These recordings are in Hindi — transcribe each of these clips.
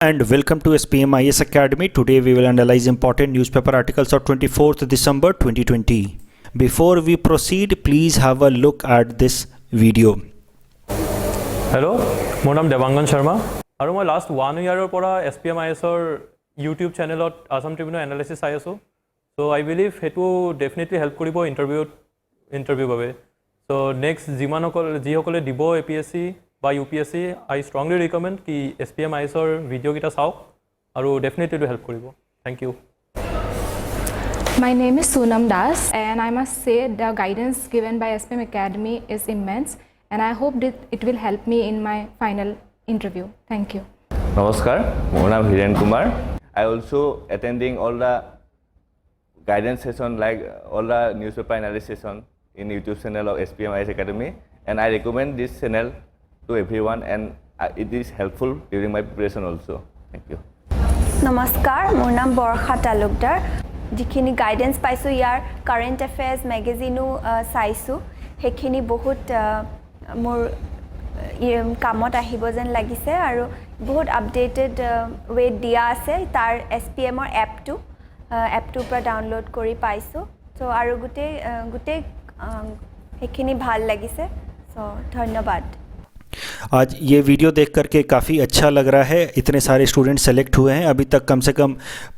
And welcome to SPM IS Academy. Today we will analyze important newspaper articles of 24th December 2020. Before we proceed, please have a look at this video. Hello, মোৰ নাম দেৱাংগন শৰ্মা আৰু মই লাষ্ট 1 ইয়াৰৰ পৰা SPM ISৰ ইউটিউব চেনেলত আসাম ট্ৰিবিউনৰ এনালাইচিছ চাই আছোঁ। চ' আই বিলিভ সেইটো ডেফিনেটলি হেল্প কৰিব ইণ্টাৰভিউ বাবে। চ' নেক্সট যিসকলে দিব APSC বা UPSC আই ষ্ট্ৰংলি ৰিকমেণ্ড কি SPM ISৰ ভিডিঅ'কেইটা চাওক আৰু ডেফিনেটলি এইটো হেল্প কৰিব। Thank you. My name is Sonam Das, and I must say the guidance given by SPM Academy is immense, and I hope that it will help me in my final interview. Thank you. Namaskar, my name is Hiren Kumar. I also attending all the guidance session like all the newspaper analysis session in YouTube channel of SPM IS Academy, and I recommend this channel to everyone, and it is helpful during my preparation also. Thank you. Namaskar, মোৰ নাম বৰষা তালুকদাৰ। যিখিনি গাইডেন্স পাইছোঁ ইয়াৰ কাৰেণ্ট এফেয়াৰ্ছ মেগাজিনো চাইছোঁ, সেইখিনি বহুত মোৰ কামত আহিব যেন লাগিছে আৰু বহুত আপডেটেড ৱেত দিয়া আছে তাৰ SPMৰ এপটোৰ পৰা ডাউনলোড কৰি পাইছোঁ। চ' আৰু গোটেই সেইখিনি ভাল লাগিছে। চ' ধন্যবাদ। आज ये वीडियो देख करके काफ़ी अच्छा लग रहा है। इतने सारे स्टूडेंट सेलेक्ट हुए हैं। अभी तक कम से कम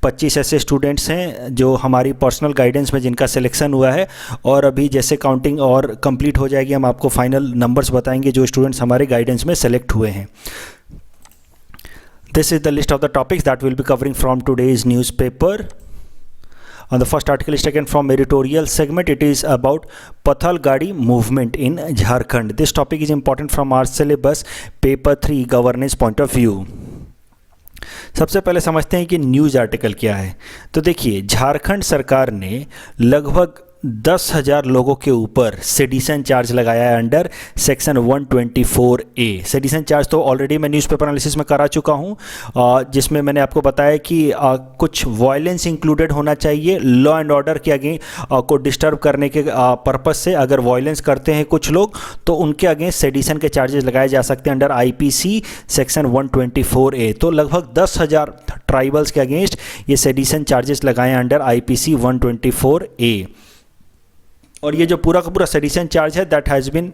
25 ऐसे स्टूडेंट्स हैं जो हमारी पर्सनल गाइडेंस में जिनका सिलेक्शन हुआ है, और अभी जैसे काउंटिंग और कंप्लीट हो जाएगी हम आपको फाइनल नंबर्स बताएंगे जो स्टूडेंट्स हमारे गाइडेंस में सेलेक्ट हुए हैं। This is the list of the topics that will be covering from today's newspaper. The first article is taken from editorial segment. It is about Pathalgadi movement in Jharkhand. This topic is important from our syllabus paper 3 governance point of view. सबसे पहले समझते हैं कि न्यूज़ आर्टिकल क्या है। तो देखिए, झारखंड सरकार ने लगभग 10,000 लोगों के ऊपर सेडिशन चार्ज लगाया है under section 124A। Sedition charge तो ऑलरेडी मैं न्यूज़पेपर एनालिसिस में करा चुका हूँ, जिसमें मैंने आपको बताया कि कुछ वायलेंस इंक्लूडेड होना चाहिए लॉ एंड ऑर्डर के अगेंस्ट को डिस्टर्ब करने के पर्पस से। अगर वायलेंस करते हैं कुछ लोग तो उनके अगेंस्ट सेडिशन के चार्जेस लगाए जा सकते हैं अंडर IPC सेक्शन 124A। तो लगभग 10,000 ट्राइबल्स के अगेंस्ट ये सेडिशन चार्जेस लगाए अंडर IPC 124A। और ये जो पूरा का पूरा सेडिशन चार्ज है that has been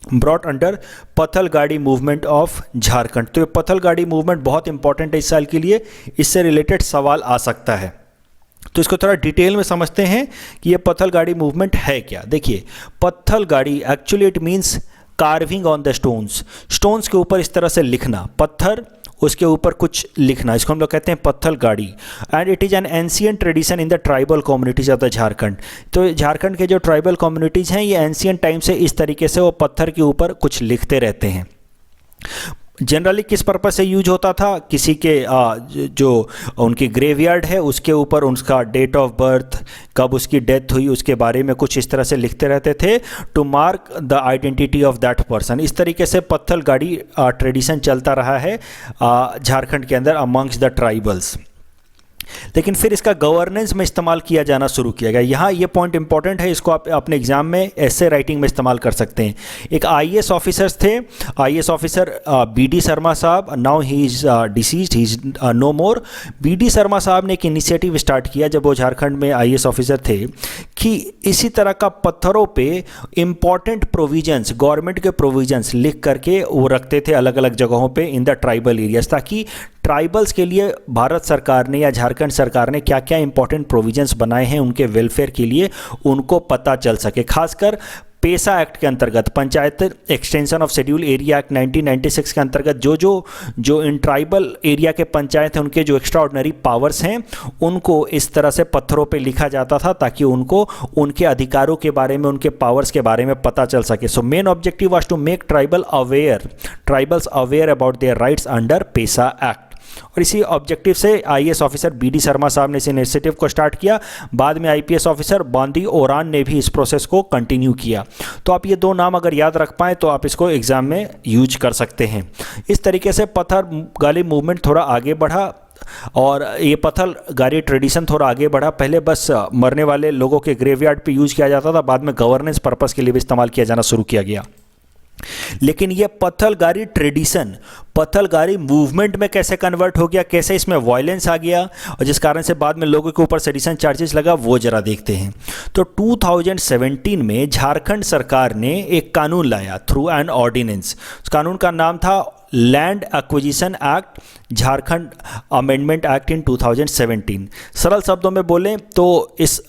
brought under Pathalgadi movement of Jharkhand. तो ये पथलगाड़ी मूवमेंट बहुत इंपॉर्टेंट है इस साल के लिए, इससे रिलेटेड सवाल आ सकता है। तो इसको थोड़ा डिटेल में समझते हैं कि ये पथलगाड़ी मूवमेंट है क्या। देखिए, Patthalgadi actually it means carving on the stones के ऊपर इस तरह से लिखना, पत्थर उसके ऊपर कुछ लिखना, इसको हम लोग कहते हैं Patthalgadi. And it is an ancient tradition in the tribal communities of the Jharkhand. तो झारखंड के जो ट्राइबल कम्युनिटीज़ हैं ये एंशियंट टाइम से इस तरीके से वो पत्थर के ऊपर कुछ लिखते रहते हैं। जनरली किस पर्पस से यूज होता था, किसी के जो उनकी ग्रेवयार्ड है उसके ऊपर उसका डेट ऑफ बर्थ, कब उसकी डेथ हुई, उसके बारे में कुछ इस तरह से लिखते रहते थे to mark the identity of that person. इस तरीके से पत्थलगाड़ी ट्रेडिशन चलता रहा है झारखंड के अंदर अमंग्स द ट्राइबल्स। लेकिन फिर इसका गवर्नेंस में इस्तेमाल किया जाना शुरू किया गया। यहाँ ये पॉइंट इंपॉर्टेंट है, इसको आप अपने एग्जाम में ऐसे राइटिंग में इस्तेमाल कर सकते हैं। एक IAS ऑफिसर्स थे, IAS ऑफिसर BD शर्मा साहब, now he is deceased, he is no more. BD Sharma साहब ने एक इनिशिएटिव स्टार्ट किया जब वो झारखंड में IAS ऑफिसर थे कि इसी तरह का पत्थरों पे इम्पॉर्टेंट प्रोविजंस, गवर्नमेंट के प्रोविजंस लिख करके वो रखते थे अलग अलग जगहों पे इन द ट्राइबल एरियाज, ताकि ट्राइबल्स के लिए भारत सरकार ने या झारखंड सरकार ने क्या क्या इंपॉर्टेंट प्रोविजंस बनाए हैं उनके वेलफेयर के लिए उनको पता चल सके। खासकर पेसा एक्ट के अंतर्गत, panchayat extension of schedule area act 1996 के अंतर्गत जो इन ट्राइबल एरिया के पंचायत हैं उनके जो एक्स्ट्रा ऑर्डिनरी पावर्स हैं उनको इस तरह से पत्थरों पे लिखा जाता था ताकि उनको उनके अधिकारों के बारे में, उनके पावर्स के बारे में पता चल सके। So main objective was to make tribals aware about their rights under PESA act. और इसी ऑब्जेक्टिव से IAS ऑफिसर BD शर्मा साहब ने इस इनिशिएटिव को स्टार्ट किया। बाद में IPS ऑफिसर बांदी ओरान ने भी इस प्रोसेस को कंटिन्यू किया। तो आप ये दो नाम अगर याद रख पाएँ तो आप इसको एग्ज़ाम में यूज कर सकते हैं। इस तरीके से पत्थलगाड़ी मूवमेंट थोड़ा आगे बढ़ा और ये पत्थलगाड़ी ट्रेडिशन थोड़ा आगे बढ़ा। पहले बस मरने वाले लोगों के ग्रेवयार्ड पे यूज़ किया जाता था, बाद में गवर्नेंस पर्पस के लिए भी इस्तेमाल किया जाना शुरू किया गया। लेकिन ये पत्थलगाड़ी ट्रेडिशन पत्थलगाड़ी मूवमेंट में कैसे कन्वर्ट हो गया, कैसे इसमें वायलेंस आ गया और जिस कारण से बाद में लोगों के ऊपर सेडिशन चार्जेस लगा, वो जरा देखते हैं। तो 2017 में झारखंड सरकार ने एक कानून लाया थ्रू एन ऑर्डिनेंस। उस कानून का नाम था land acquisition act, Jharkhand amendment act in 2017। सरल शब्दों में बोलें तो इस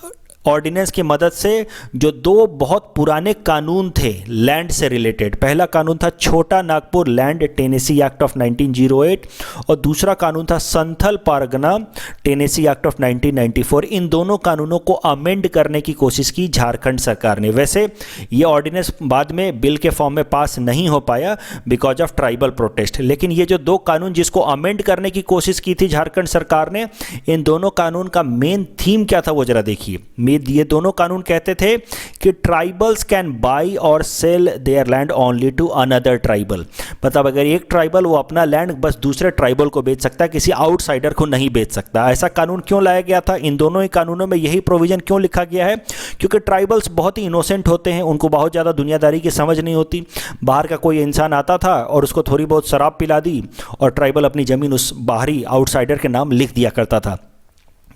ऑर्डिनेंस की मदद से जो दो बहुत पुराने कानून थे लैंड से रिलेटेड, पहला कानून था छोटा Nagpur land Tennessee act of 1908 और दूसरा कानून था संथल पारगना टेनेसी एक्ट ऑफ 1994। इन दोनों कानूनों को अमेंड करने की कोशिश की झारखंड सरकार ने। वैसे ये ऑर्डिनेंस बाद में बिल के फॉर्म में पास नहीं हो पाया बिकॉज ऑफ ट्राइबल प्रोटेस्ट, लेकिन ये जो दो कानून जिसको अमेंड करने की कोशिश की थी झारखंड सरकार ने, इन दोनों कानून का मेन थीम क्या था वो जरा देखिए। ये दोनों कानून कहते थे कि ट्राइबल्स कैन बाई और sell their land only to another tribal, मतलब अगर एक ट्राइबल वो अपना लैंड बस दूसरे ट्राइबल को बेच सकता है, किसी आउटसाइडर को नहीं बेच सकता। ऐसा कानून क्यों लाया गया था? इन दोनों ही कानूनों में यही प्रोविजन क्यों लिखा गया है? क्योंकि ट्राइबल्स बहुत ही इनोसेंट होते हैं, उनको बहुत ज़्यादा दुनियादारी की समझ नहीं होती। बाहर का कोई इंसान आता था और उसको थोड़ी बहुत शराब पिला दी और ट्राइबल अपनी ज़मीन उस बाहरी आउटसाइडर के नाम लिख दिया करता था।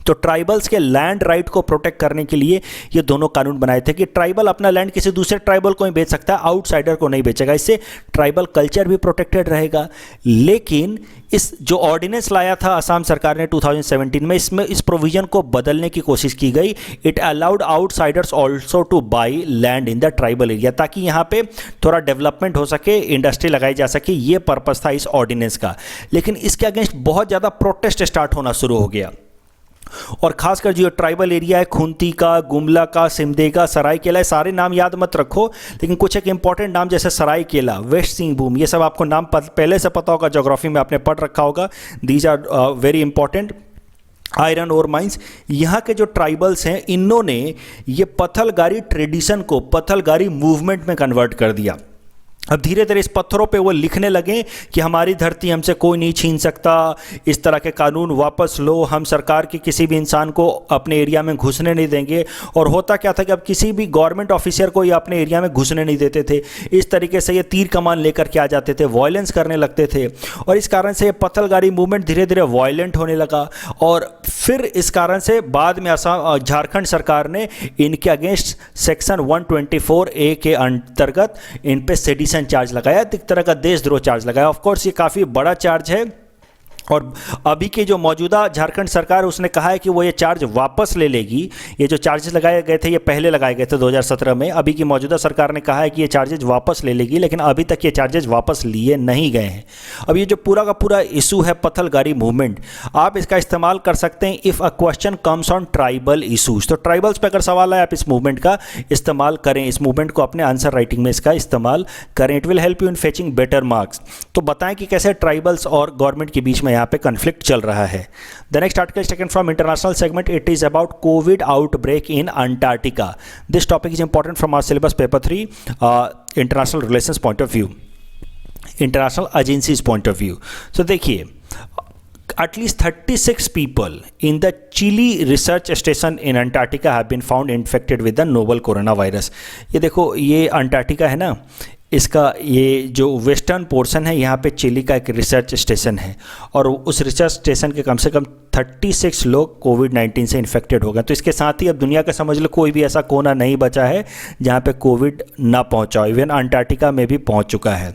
तो ट्राइबल्स के लैंड राइट को प्रोटेक्ट करने के लिए ये दोनों कानून बनाए थे कि ट्राइबल अपना लैंड किसी दूसरे ट्राइबल को ही बेच सकता है, आउटसाइडर को नहीं बेचेगा। इससे ट्राइबल कल्चर भी प्रोटेक्टेड रहेगा। लेकिन इस जो ऑर्डिनेंस लाया था असम सरकार ने 2017 में, इसमें इस प्रोविजन को बदलने की कोशिश की गई। It allowed outsiders also two by land in the tribal area, ताकि यहाँ पे थोड़ा डेवलपमेंट हो सके, इंडस्ट्री लगाई जा सके। ये पर्पस था इस ऑर्डिनेंस का। लेकिन इसके अगेंस्ट बहुत ज़्यादा प्रोटेस्ट स्टार्ट होना शुरू हो गया और खासकर जो ट्राइबल एरिया है, खुंती का, गुमला का, सिमदेगा, सरायकेला, सारे नाम याद मत रखो, लेकिन कुछ एक इंपॉर्टेंट नाम जैसे सरायकेला, वेस्ट सिंहभूम, ये सब आपको नाम पहले से पता होगा, ज्योग्राफी में आपने पढ़ रखा होगा। These are very important. Iron ore mines, यहाँ के जो ट्राइबल्स हैं इन्होंने ये पत्थलगाड़ी ट्रेडिशन को पत्थलगाड़ी मूवमेंट में कन्वर्ट कर दिया। अब धीरे धीरे इस पत्थरों पे वो लिखने लगे कि हमारी धरती हमसे कोई नहीं छीन सकता, इस तरह के कानून वापस लो, हम सरकार के किसी भी इंसान को अपने एरिया में घुसने नहीं देंगे। और होता क्या था कि अब किसी भी गवर्नमेंट ऑफिसर को ये अपने एरिया में घुसने नहीं देते थे। इस तरीके से ये तीर कमान लेकर के आ जाते थे, वायलेंस करने लगते थे और इस कारण से ये पत्थलगाड़ी मूवमेंट धीरे धीरे वायलेंट होने लगा। और फिर इस कारण से बाद में झारखंड सरकार ने इनके अगेंस्ट सेक्शन 124A के अंतर्गत इन पे सेडिशन चार्ज लगाया, एक तरह का देशद्रोह चार्ज लगाया। ऑफ कोर्स ये काफ़ी बड़ा चार्ज है और अभी के जो मौजूदा झारखंड सरकार उसने कहा है कि वो ये चार्ज वापस ले लेगी। ये जो चार्जेस लगाए गए थे ये पहले लगाए गए थे 2017 में। अभी की मौजूदा सरकार ने कहा है कि ये चार्जेस वापस ले लेगी, लेकिन अभी तक ये चार्जेस वापस लिए नहीं गए हैं। अब ये जो पूरा का पूरा इशू है पत्थलगाड़ी मूवमेंट, आप इसका इस्तेमाल कर सकते हैं if a question comes on tribal issues. तो ट्राइबल्स पर अगर सवाल आए आप इस मूवमेंट का इस्तेमाल करें, इस मूवमेंट को अपने आंसर राइटिंग में इसका इस्तेमाल करें। It will help you in fetching better marks. तो बताएं कि कैसे ट्राइबल्स और गवर्नमेंट के बीच में यहाँ पे कन्फ्लिक्ट चल रहा है। The next article is taken from international segment. It is about covid outbreak in Antarctica. This topic is important from our syllabus paper 3 international relations point of view, international agencies point of view. So देखिए, at least 36 people in the Chile research station in Antarctica have been found infected with the novel coronavirus। ये देखो, ये अंटार्कटिका है ना, इसका ये जो वेस्टर्न पोर्शन है यहाँ पे चिली का एक रिसर्च स्टेशन है और उस रिसर्च स्टेशन के कम से कम 36 लोग कोविड-19 से इन्फेक्टेड हो गए। तो इसके साथ ही अब दुनिया का समझ लो कोई भी ऐसा कोना नहीं बचा है जहाँ पे कोविड ना पहुँचा हो। इवन अंटार्कटिका में भी पहुँच चुका है।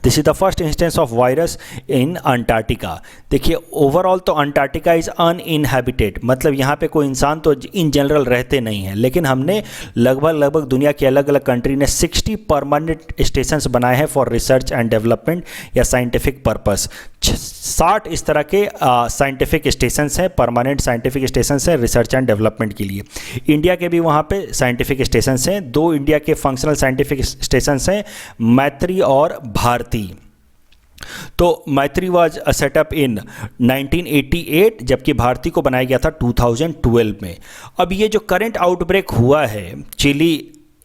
This is the first instance of virus in Antarctica. देखिए, ओवरऑल तो अंटार्कटिका इज़ अनइनहैबिटेड, मतलब यहाँ पे कोई इंसान तो इन जनरल रहते नहीं हैं, लेकिन हमने लगभग दुनिया के अलग अलग कंट्री ने 60 परमानेंट स्टेशंस बनाए हैं फॉर रिसर्च एंड डेवलपमेंट या साइंटिफिक पर्पस। 60 इस तरह के साइंटिफिक स्टेशंस हैं, परमानेंट साइंटिफिक स्टेशंस हैं रिसर्च एंड डेवलपमेंट के लिए। इंडिया के भी वहाँ पे साइंटिफिक स्टेशंस हैं। 2 इंडिया के फंक्शनल साइंटिफिक स्टेशंस हैं, मैत्री और भारती। तो मैत्री वाज सेटअप इन 1988 जबकि भारती को बनाया गया था 2012 में। अब ये जो करंट आउटब्रेक हुआ है चिली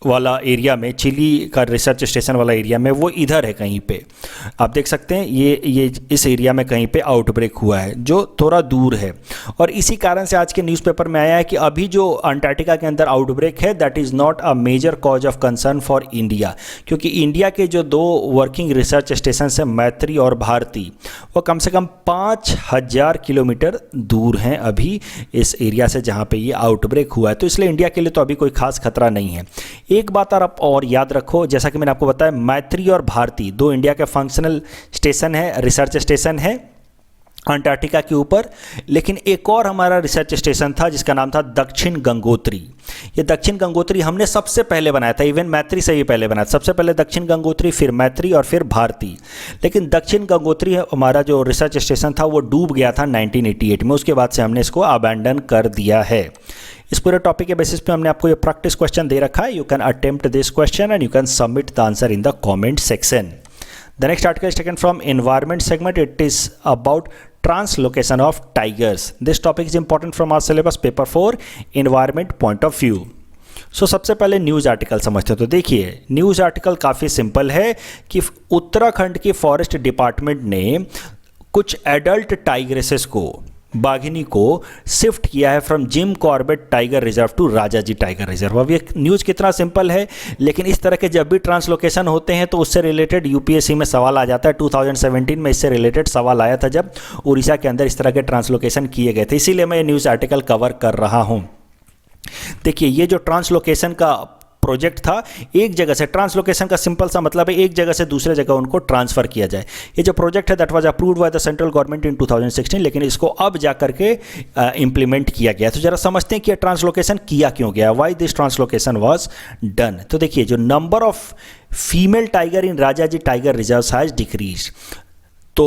वाला एरिया में, चिली का रिसर्च स्टेशन वाला एरिया में, वो इधर है कहीं पे। आप देख सकते हैं ये इस एरिया में कहीं पे आउटब्रेक हुआ है जो थोड़ा दूर है। और इसी कारण से आज के न्यूज़पेपर में आया है कि अभी जो अंटार्कटिका के अंदर आउटब्रेक है that is not a major cause of concern for India, क्योंकि इंडिया के जो 2 वर्किंग रिसर्च स्टेशन हैं मैत्री और भारती, वो कम से कम 5000 किलोमीटर दूर हैं अभी इस एरिया से जहाँ पे ये आउटब्रेक हुआ है। तो इसलिए इंडिया के लिए तो अभी कोई खास खतरा नहीं है। एक बात आप और याद रखो, जैसा कि मैंने आपको बताया, मैत्री और भारती 2 इंडिया के फंक्शनल स्टेशन है, रिसर्च स्टेशन है अंटार्कटिका के ऊपर। लेकिन एक और हमारा रिसर्च स्टेशन था जिसका नाम था दक्षिण गंगोत्री। ये दक्षिण गंगोत्री हमने सबसे पहले बनाया था, इवन मैत्री से भी पहले बनाया था। सबसे पहले दक्षिण गंगोत्री, फिर मैत्री और फिर भारती। लेकिन दक्षिण गंगोत्री हमारा जो रिसर्च स्टेशन था वो डूब गया था 1988 में। उसके बाद से हमने इसको अबैंडन कर दिया है। इस पूरे टॉपिक के बेसिस पे हमने आपको ये प्रैक्टिस क्वेश्चन दे रखा है। You can attempt this question and you can submit the answer in the comment section. The next article is taken from environment segment. It is about translocation of tigers. This topic is important from our syllabus paper 4 environment point of view. सो सबसे पहले न्यूज़ आर्टिकल समझते हैं। तो देखिए न्यूज़ आर्टिकल काफ़ी सिंपल है कि उत्तराखंड की फॉरेस्ट डिपार्टमेंट ने कुछ एडल्ट टाइग्रेसेस को, बाघिनी को शिफ्ट किया है from Jim Corbett tiger reserve to Rajaji tiger reserve. अब ये न्यूज़ कितना सिंपल है, लेकिन इस तरह के जब भी ट्रांसलोकेशन होते हैं तो उससे रिलेटेड यूपीएससी में सवाल आ जाता है। 2017 में इससे रिलेटेड सवाल आया था जब उड़ीसा के अंदर इस तरह के ट्रांसलोकेशन किए गए थे, इसीलिए मैं ये न्यूज़ आर्टिकल कवर कर रहा हूँ। देखिए ये जो ट्रांसलोकेशन का प्रोजेक्ट था, एक जगह से, ट्रांसलोकेशन का सिंपल सा मतलब है एक जगह से दूसरे जगह उनको ट्रांसफ़र किया जाए। ये जो प्रोजेक्ट है that was approved by the central government in 2016, लेकिन इसको अब जा करके इम्प्लीमेंट किया गया। तो जरा समझते हैं कि ट्रांसलोकेशन किया क्यों गया, why this translocation was done. तो देखिए जो number of female tiger in Rajaji tiger reserve has decrease. तो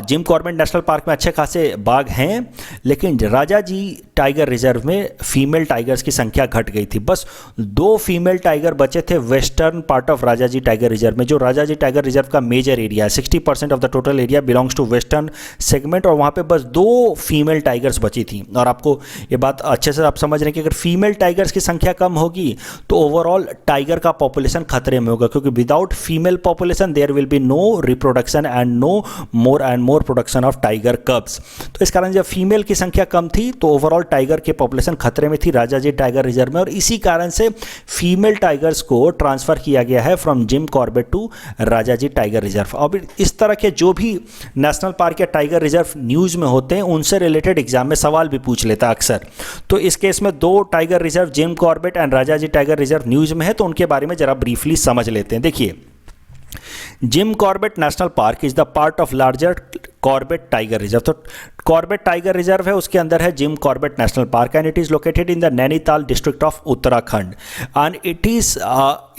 जिम कॉर्बेट नेशनल पार्क में अच्छे खासे बाघ हैं, लेकिन राजाजी टाइगर रिजर्व में फीमेल टाइगर्स की संख्या घट गई थी। बस 2 फीमेल टाइगर बचे थे western part of Rajaji tiger reserve में। जो राजाजी टाइगर रिजर्व का मेजर एरिया है, 60% of the total area belongs to western segment, और वहाँ पे बस 2 फीमेल टाइगर्स बची थी। और आपको ये बात अच्छे से आप समझ रहे हैं कि अगर फीमेल टाइगर्स की संख्या कम होगी तो ओवरऑल टाइगर का पॉपुलेशन खतरे में होगा, क्योंकि without female population there will be no reproduction and no more and more production of tiger cubs. तो इस कारण जब फीमेल की संख्या कम थी तो ओवरऑल टाइगर के पॉपुलेशन खतरे में थी राजाजी टाइगर रिजर्व में, और इसी कारण से फीमेल टाइगर्स को ट्रांसफर किया गया है from Jim Corbett to Rajaji tiger reserve. अब इस तरह के जो भी नेशनल पार्क या टाइगर रिजर्व न्यूज़ में होते हैं उनसे रिलेटेड एग्जाम में सवाल भी पूछ लेता अक्सर। तो इस केस में 2 tiger reserve Jim Corbett and Rajaji tiger reserve news में है, तो उनके बारे में जरा ब्रीफली समझ लेते हैं। देखिए Jim Corbett national park is the part of larger Corbett tiger reserve. तो कॉर्बेट टाइगर रिजर्व है, उसके अंदर है Jim Corbett national park and it is located in the Nainital district of Uttarakhand and it is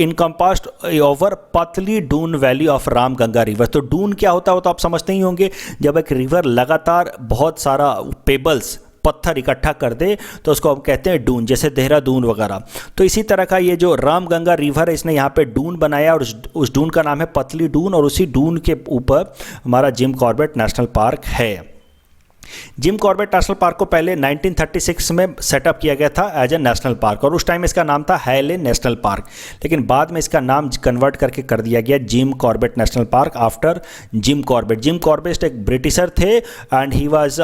encompassed over Patli Dun valley of Ramganga river. तो डून क्या होता है वो तो आप समझते ही होंगे, जब एक रिवर लगातार बहुत सारा पेबल्स, पत्थर इकट्ठा कर दे तो उसको हम कहते हैं डून, जैसे देहरादून वगैरह। तो इसी तरह का ये जो रामगंगा रिवर है इसने यहाँ पे डून बनाया और उस डून का नाम है पतली डून, और उसी डून के ऊपर हमारा जिम कॉर्बेट नेशनल पार्क है। जिम कॉर्बेट नेशनल पार्क को पहले 1936 में सेटअप किया गया था एज ए नेशनल पार्क, और उस टाइम इसका नाम था हैले नेशनल पार्क, लेकिन बाद में इसका नाम कन्वर्ट करके कर दिया गया gym Corbett national park after Jim Corbett. Jim Corbett एक ब्रिटिशर थे एंड ही वाज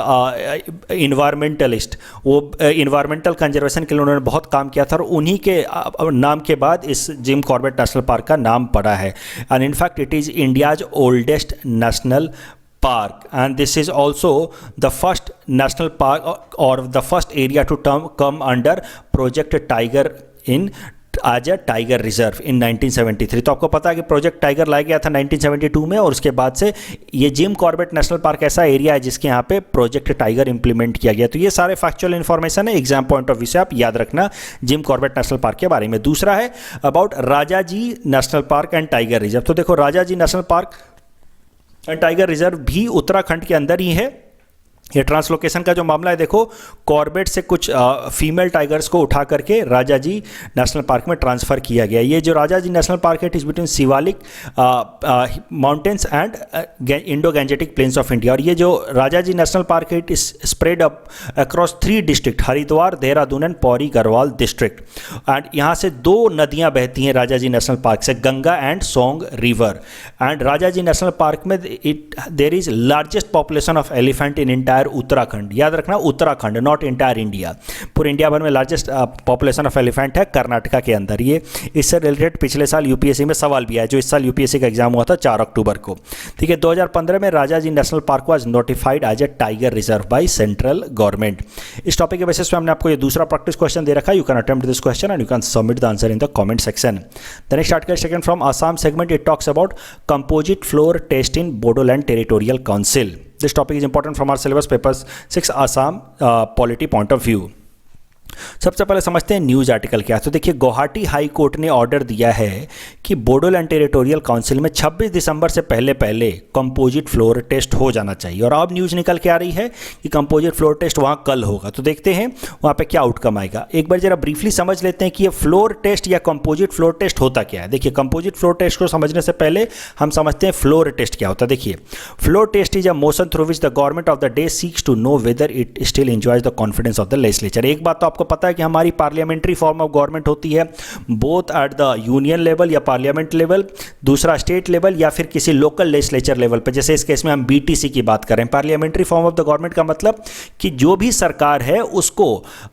इन्वायरमेंटलिस्ट। वो इन्वायरमेंटल कंजर्वेशन के लिए उन्होंने बहुत काम किया था, और उन्हीं के नाम के बाद इस जिम कॉर्बेट नेशनल पार्क का नाम पड़ा है। And in fact it is India's oldest national park, and this is also the first national park or the first area to come under Project Tiger in आज टाइगर रिजर्व इन 1973। तो आपको पता है कि प्रोजेक्ट टाइगर लाया गया था 1972 में, और उसके बाद से ये जिम कॉर्बेट नेशनल पार्क ऐसा एरिया है जिसके यहाँ पे प्रोजेक्ट टाइगर इंप्लीमेंट किया गया। तो ये सारे फैक्चुअल इन्फॉर्मेशन है, एग्जाम पॉइंट ऑफ व्यू से आप याद रखना जिम कॉर्बेट नेशनल पार्क के बारे में। दूसरा है about Rajaji national park and tiger reserve. तो देखो Rajaji national park and tiger reserve भी उत्तराखंड के अंदर ही है, ये ट्रांसलोकेशन का जो मामला है, देखो कॉर्बेट से कुछ फीमेल टाइगर्स को उठा करके राजाजी नेशनल पार्क में ट्रांसफ़र किया गया। ये जो राजाजी नेशनल पार्क है it is between Shivalik mountains and Indo Gangetic plains of India. और ये जो राजाजी नेशनल पार्क है it is spread up across 3 district, Haridwar, Dehradun and Pauri Garhwal district. And यहाँ से 2 नदियाँ बहती हैं राजाजी नेशनल पार्क से, Ganga and Son river. And Rajaji national park में there is largest population of elephant in entire Uttarakhand. याद रखना उत्तराखंड, नॉट इंटायर इंडिया। पूरे इंडिया भर में लार्जेस्ट पॉपुलेशन ऑफ एलिफेंट है कर्नाटका के अंदर। ये इससे रिलेटेड पिछले साल यूपीएससी में सवाल भी आया, जो इस साल यूपीएससी का एग्जाम हुआ था 4 अक्टूबर को। ठीक है, 2015 में Rajaji national park was notified as a tiger reserve by central government. इस टॉपिक के बेसिस पे हमने आपको ये दूसरा प्रैक्टिस क्वेश्चन दे रखा है। You can attempt this question and you can submit the answer in the comment section. The next article second from Assam segment, it talks about composite floor test in Bodoland territorial council. This topic is important from our syllabus papers 6 Assam polity point of view. सबसे पहले समझते हैं न्यूज़ आर्टिकल क्या है। तो देखिए, गुवाहाटी हाई कोर्ट ने ऑर्डर दिया है कि बोडोलैंड टेरिटोरियल काउंसिल में 26 दिसंबर से पहले पहले कंपोजिट फ्लोर टेस्ट हो जाना चाहिए। और अब न्यूज़ निकल के आ रही है कि कंपोजिट फ्लोर टेस्ट वहाँ कल होगा। तो देखते हैं वहाँ पे क्या आउटकम आएगा। एक बार जरा ब्रीफली समझ लेते हैं कि ये फ्लोर टेस्ट या कंपोजिट फ्लोर टेस्ट होता क्या है। देखिए, कंपोजिट फ्लोर टेस्ट को समझने से पहले हम समझते हैं फ्लोर टेस्ट क्या होता है। देखिए, floor test is a motion through which the government of the day seeks to know whether it still enjoys the confidence of the legislature. एक बात तो आपको पता है कि हमारी पार्लियामेंट्री फॉर्म ऑफ गवर्नमेंट होती है, both at the union level या पार्लियामेंट लेवल, दूसरा स्टेट लेवल या फिर किसी लोकल लेजिस्लेचर लेवल पर। जैसे इस केस में हम बीटीसी की बात करें। Parliamentary form of the government का मतलब कि जो भी सरकार है उसको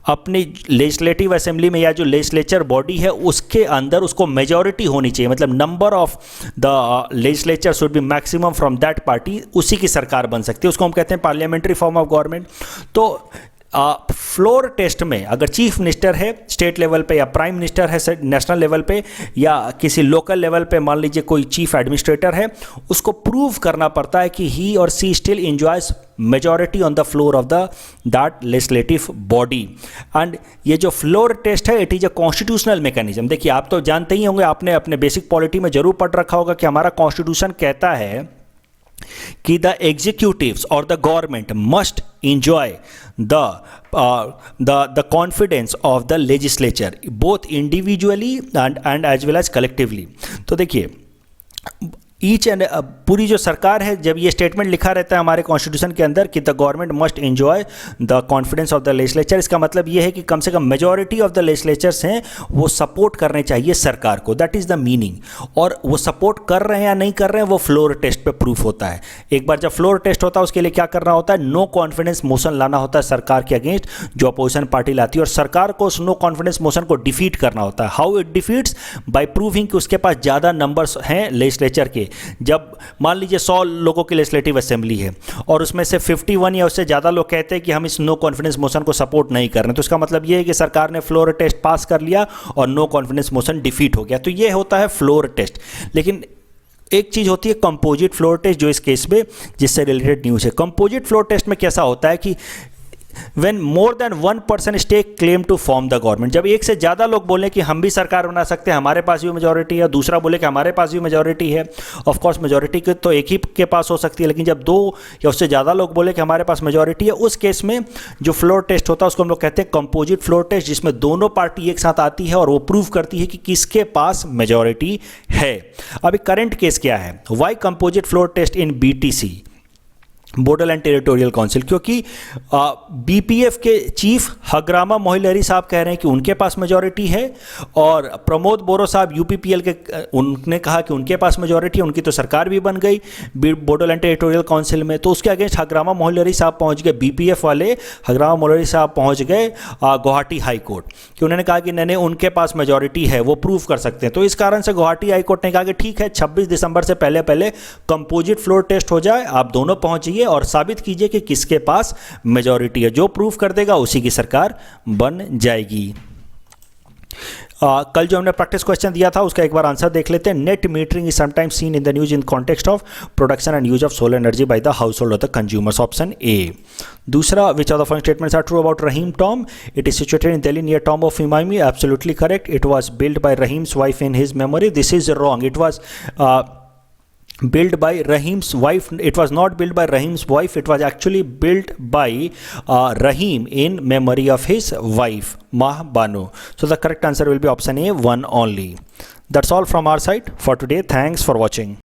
अपनी लेजिस्लेटिव असेंबली में या जो लेजिस्लेचर बॉडी है उसके अंदर उसको मेजॉरिटी होनी चाहिए, मतलब number of the legislature should be maximum from that party, उसी की सरकार बन सकती है। उसको हम कहते हैं पार्लियामेंट्री फॉर्म ऑफ गवर्नमेंट। तो फ्लोर टेस्ट में अगर चीफ मिनिस्टर है स्टेट लेवल पे या प्राइम मिनिस्टर है नेशनल लेवल पे या किसी लोकल लेवल पे, मान लीजिए कोई चीफ एडमिनिस्ट्रेटर है, उसको प्रूव करना पड़ता है कि he or she still enjoys majority on the floor of the that legislative body. And ये जो फ्लोर टेस्ट है it is a constitutional mechanism. देखिए, आप तो जानते ही होंगे, आपने अपने बेसिक पॉलिटी में जरूर पढ़ रखा होगा कि हमारा कॉन्स्टिट्यूशन कहता है कि द एग्जीक्यूटिव्स और the government must enjoy the confidence of the legislature both individually and as well as collectively। तो देखिए, ईच एंड पूरी जो सरकार है, जब ये स्टेटमेंट लिखा रहता है हमारे कॉन्स्टिट्यूशन के अंदर कि the government must enjoy the confidence of the legislature, इसका मतलब ये है कि कम से कम मेजॉरिटी ऑफ द लेजिस्लेचर्स हैं वो सपोर्ट करने चाहिए सरकार को। That is the meaning. और वो सपोर्ट कर रहे हैं या नहीं कर रहे हैं वो फ्लोर टेस्ट पे प्रूफ होता है। एक बार जब फ्लोर टेस्ट होता है उसके लिए क्या करना होता है, नो कॉन्फिडेंस मोशन लाना होता है सरकार के अगेंस्ट जो अपोजिशन पार्टी लाती है, और सरकार को उस नो कॉन्फिडेंस मोशन को डिफीट करना होता है। How it defeats, by proving कि उसके पास ज़्यादा नंबर्स हैं लेजिस्लेचर के। जब मान लीजिए 100 लोगों की लेजिस्लेटिव असेंबली है और उसमें से 51 या उससे ज़्यादा लोग कहते हैं कि हम इस नो कॉन्फिडेंस मोशन को सपोर्ट नहीं कर रहे, तो इसका मतलब ये है कि सरकार ने फ्लोर टेस्ट पास कर लिया और नो कॉन्फिडेंस मोशन डिफीट हो गया। तो ये होता है फ्लोर टेस्ट। लेकिन एक चीज़ होती है कंपोजिट फ्लोर टेस्ट, जो इस केस में जिससे रिलेटेड न्यूज़ है। कंपोजिट फ्लोर टेस्ट में कैसा होता है कि when more than one person stake claim to form the government, जब एक से ज़्यादा लोग बोलें कि हम भी सरकार बना सकते हैं, हमारे पास भी मेजॉरिटी है, दूसरा बोले कि हमारे पास भी मेजॉरिटी है। ऑफ कोर्स मेजॉरिटी के तो एक ही के पास हो सकती है, लेकिन जब 2 या उससे ज़्यादा लोग बोले कि हमारे पास मेजॉरिटी है, उस केस में जो फ्लोर टेस्ट होता है उसको हम लोग कहते हैं कंपोजिट फ्लोर टेस्ट, जिसमें दोनों पार्टी एक साथ आती है और वो प्रूव करती है कि किसके पास मेजॉरिटी है। अभी करंट केस क्या है, वाई कंपोजिट फ्लोर टेस्ट इन BTC, बोडोलैंड टेरिटोरियल काउंसिल, क्योंकि BPF के चीफ हग्रामा मोहिलरी साहब कह रहे हैं कि उनके पास मेजॉरिटी है, और प्रमोद बोरो साहब UPPL के उनने कहा कि उनके पास मेजॉरिटी है, उनकी तो सरकार भी बन गई बोडोलैंड टेरिटोरियल काउंसिल में। तो उसके अगेंस्ट हग्रामा मोहिलरी साहब पहुंच गए, BPF वाले हग्रामा मोहिलरी साहब पहुंच गए गुवाहाटी हाई कोर्ट, कि उन्होंने कहा कि नहीं उनके पास मेजॉरिटी है, वो प्रूव कर सकते हैं। तो इस कारण से गुवाहाटी हाई कोर्ट ने कहा कि ठीक है 26 दिसंबर से पहले पहले कंपोजिट फ्लोर टेस्ट हो जाए, आप दोनों पहुंचिए और साबित कीजिए कि किसके पास मेजॉरिटी है। जो प्रूफ कर देगा उसी की सरकार बन जाएगी। कल जो हमने प्रैक्टिस क्वेश्चन दिया था उसका एक बार आंसर देख लेते हैं। Net metering is sometimes seen in the news in context of production and use of solar energy by the household of the consumers, option A. दूसरा, which of the following statements are true about Rahim tomb, it is situated in Delhi near tomb of इमामी, absolutely correct, it was build by Rahim's wife in his memory, this is wrong, it was built by Rahim's wife. It was not built by Rahim's wife, it was actually built by Rahim in memory of his wife Mah Banu. So the correct answer will be option A, one only. That's all from our side for today. Thanks for watching.